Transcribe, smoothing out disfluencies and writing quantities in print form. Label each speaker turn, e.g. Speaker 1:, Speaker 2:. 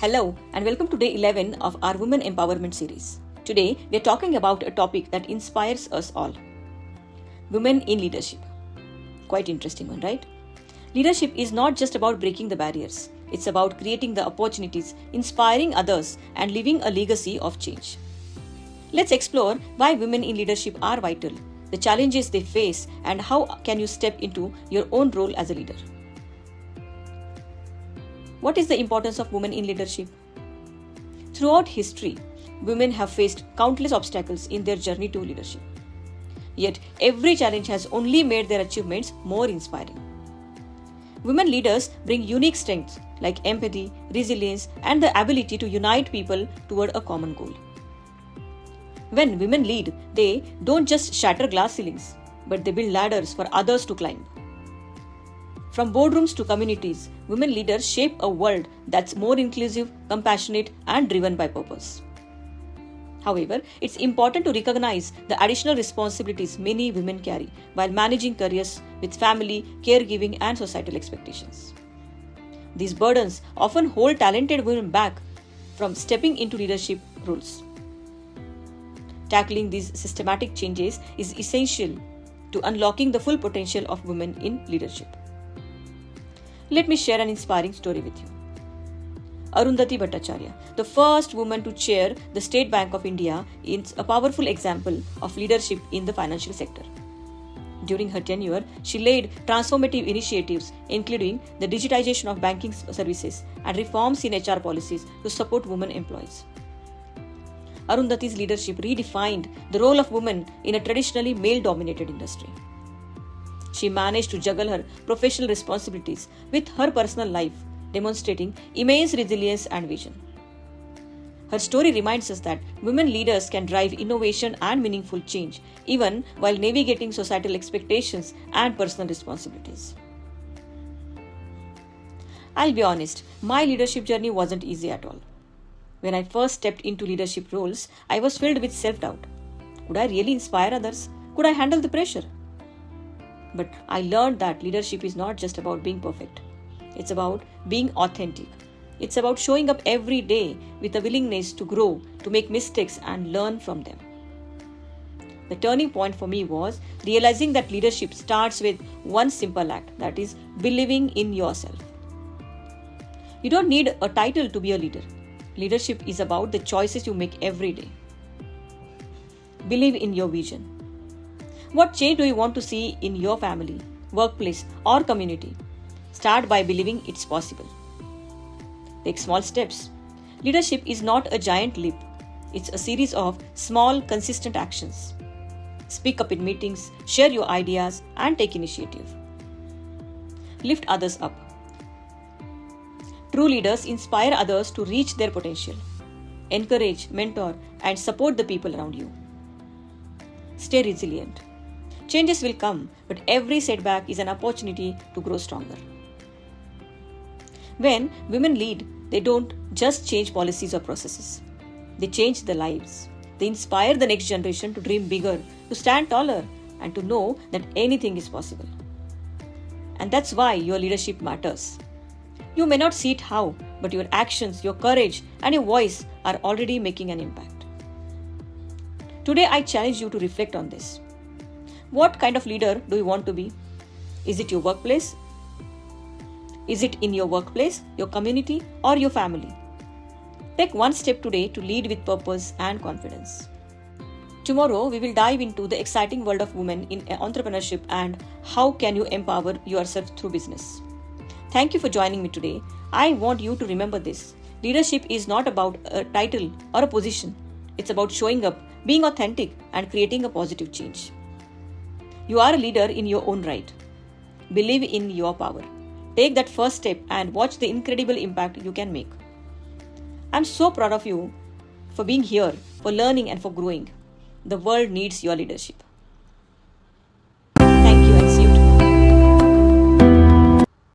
Speaker 1: Hello and welcome to day 11 of our Women Empowerment series. Today we are talking about a topic that inspires us all. Women in leadership. Quite interesting one, right? Leadership is not just about breaking the barriers. It's about creating the opportunities, inspiring others and leaving a legacy of change. Let's explore why women in leadership are vital, the challenges they face and how can you step into your own role as a leader. What is the importance of women in leadership? Throughout history, women have faced countless obstacles in their journey to leadership. Yet, every challenge has only made their achievements more inspiring. Women leaders bring unique strengths like empathy, resilience, and the ability to unite people toward a common goal. When women lead, they don't just shatter glass ceilings, but they build ladders for others to climb. From boardrooms to communities, women leaders shape a world that's more inclusive, compassionate, and driven by purpose. However, it's important to recognize the additional responsibilities many women carry while managing careers with family, caregiving, and societal expectations. These burdens often hold talented women back from stepping into leadership roles. Tackling these systematic changes is essential to unlocking the full potential of women in leadership. Let me share an inspiring story with you. Arundhati Bhattacharya, the first woman to chair the State Bank of India, is a powerful example of leadership in the financial sector. During her tenure, she led transformative initiatives including the digitization of banking services and reforms in HR policies to support women employees. Arundhati's leadership redefined the role of women in a traditionally male-dominated industry. She managed to juggle her professional responsibilities with her personal life, demonstrating immense resilience and vision. Her story reminds us that women leaders can drive innovation and meaningful change, even while navigating societal expectations and personal responsibilities. I'll be honest, my leadership journey wasn't easy at all. When I first stepped into leadership roles, I was filled with self-doubt. Could I really inspire others? Could I handle the pressure? But I learned that leadership is not just about being perfect. It's about being authentic. It's about showing up every day with a willingness to grow, to make mistakes and learn from them. The turning point for me was realizing that leadership starts with one simple act, that is, believing in yourself. You don't need a title to be a leader. Leadership is about the choices you make every day. Believe in your vision. What change do you want to see in your family, workplace, or community? Start by believing it's possible. Take small steps. Leadership is not a giant leap. It's a series of small, consistent actions. Speak up in meetings, share your ideas, and take initiative. Lift others up. True leaders inspire others to reach their potential. Encourage, mentor, and support the people around you. Stay resilient. Changes will come, but every setback is an opportunity to grow stronger. When women lead, they don't just change policies or processes. They change their lives. They inspire the next generation to dream bigger, to stand taller, and to know that anything is possible. And that's why your leadership matters. You may not see it how, but your actions, your courage, and your voice are already making an impact. Today, I challenge you to reflect on this. What kind of leader do you want to be? Is it your workplace? Is it in your workplace, your community, or your family? Take one step today to lead with purpose and confidence. Tomorrow, we will dive into the exciting world of women in entrepreneurship and how can you empower yourself through business. Thank you for joining me today. I want you to remember this. Leadership is not about a title or a position. It's about showing up, being authentic, and creating a positive change. You are a leader in your own right. Believe in your power. Take that first step and watch the incredible impact you can make. I'm so proud of you for being here, for learning and for growing. The world needs your leadership.